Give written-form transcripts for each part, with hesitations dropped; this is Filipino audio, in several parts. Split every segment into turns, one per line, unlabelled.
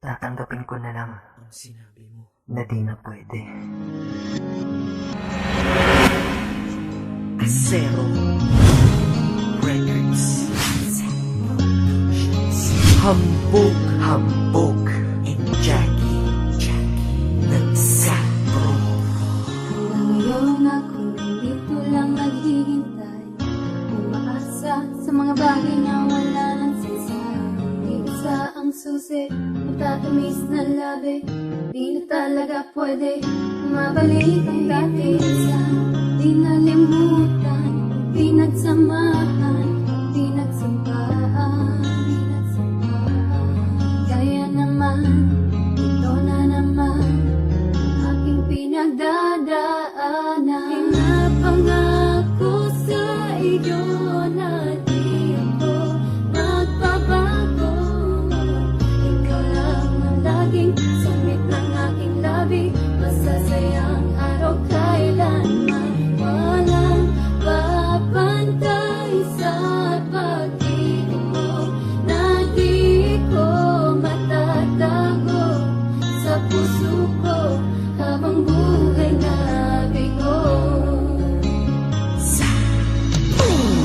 Tatanggapin ko na lang
Ang sinabi mo.
na di na pwede.
Zero Records. Hambog
Hambog
and Jackie ng Sapro.
Ngayon ako dito lang naghihintay, umaasa sa mga bagay na wala ng saysay. Isa ang susi, matatamis na labi, di na talaga pwede mabalik ang dati. Sa di nalimutan, pinagsamahan, pinagsampaan. Kaya naman, ito na naman aking pinagdadaanan. Pinapangako sa iyo na di ako magbabago. Ikaw lang ang laging sumit ng aking labi. Masasayang araw kailanman. Walang papantay sa pag-ibig mo na di ko matatago sa puso ko habang buhay nabigo.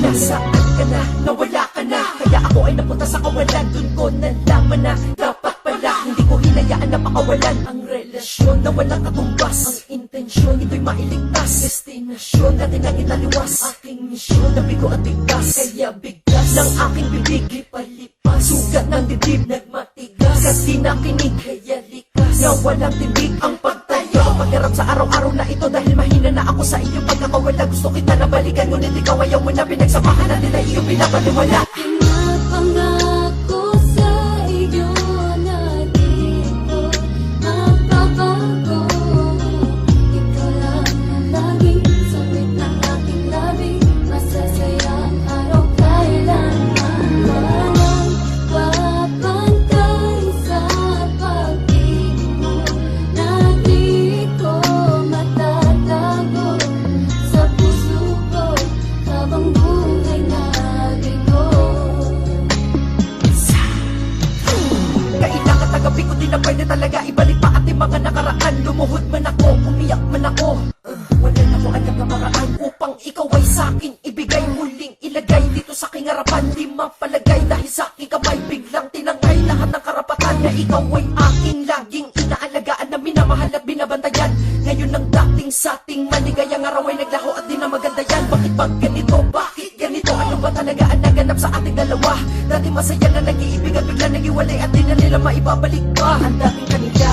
Nasaan ka na? Nawala ka na. Kaya ako ay napunta sa kawalan. Dun ko nalaman na dapat pala hindi ko hinayaan na makawalan ang relasyon na walang katumbas. Ang intensyon, ito'y mailigtas. Destinasyon natin ang italiwas. Aking misyon na bigo at bigkas. Kaya biglas ng aking bibig lipalipas. Sugat ng dibdib nagmatigas. Kasi nakinig kaya likas na walang tibig ang pagtayo. Pagharap sa araw-araw na ito dahil mahina na ako sa iyong pagkakawala. Gusto kita na balikan ngunit ikaw ayaw mo na. Pinagsamahan natin na iyong pinapaniwala.
Pinapangako sa iyo na di ko magbabago. Ikaw lang ang laging sumit ng aking labi. Masasayang araw kailanman. Walang papantay sa pag-ibig mo na di ko matatago sa puso ko habang buhay nabigo.
Kailangan tagapin ko din na pwede talaga ibalik pa ating mga nakaraan. Lumuhod man ako, umiyak man ako, wala na ko alam na paraan upang ikaw ay sa'kin ibigay. Muling ilagay dito sa aking harapan. Di mapalagay dahil sa aking kamay biglang tinangay lahat ng karapatan. Na ikaw ay aking laging inaalagaan na minamahal at binabantayan. Ngayon ang dating sa ating maligayang araw ay naglaho at di na maganda yan. Bakit ba ganito? Bakit ganito? Ano ba talaga ang naganap sa ating dalawa? Dati masaya na nag-iibig at bigla nag-iwalay at di na nila maibabalik pa ang dating kanila.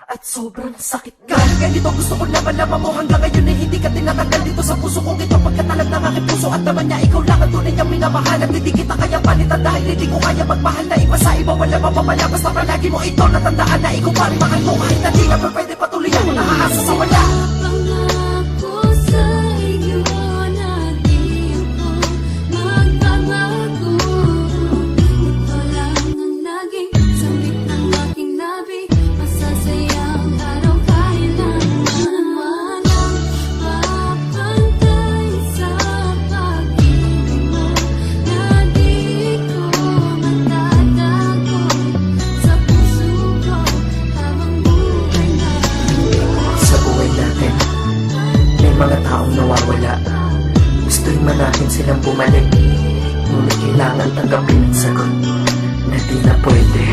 At sobrang sakit ka. Ganito gusto ko na malaman mo hanggang ngayon ay hindi ka tinatanggal dito sa puso kong ito. Pagkatalag ng aking puso at naman niya ikaw lang ang tunay niyang minamahal. At hindi kita kaya palitan dahil hindi ko kaya magmahal na iba sa iba. Wala mapapala basta palagi mo ito natandaan na ikaw pa rin mahal mo. Kahit na di na pa pwede patuloy ako nakaasa sa wala.
Pangako sa iyo na di ko magbabago. Ito lang ang laging sumit ng aking labi. Masasayang araw kailanman. Walang papantay sa pag-ibig mo na di ko matatago sa puso ko habang buhay nabigo.
Sa buhay natin, may mga taong nawawala. Gusto man natin silang bumalik, ngunit kailangan tanggapin ang sagot na di na pwede.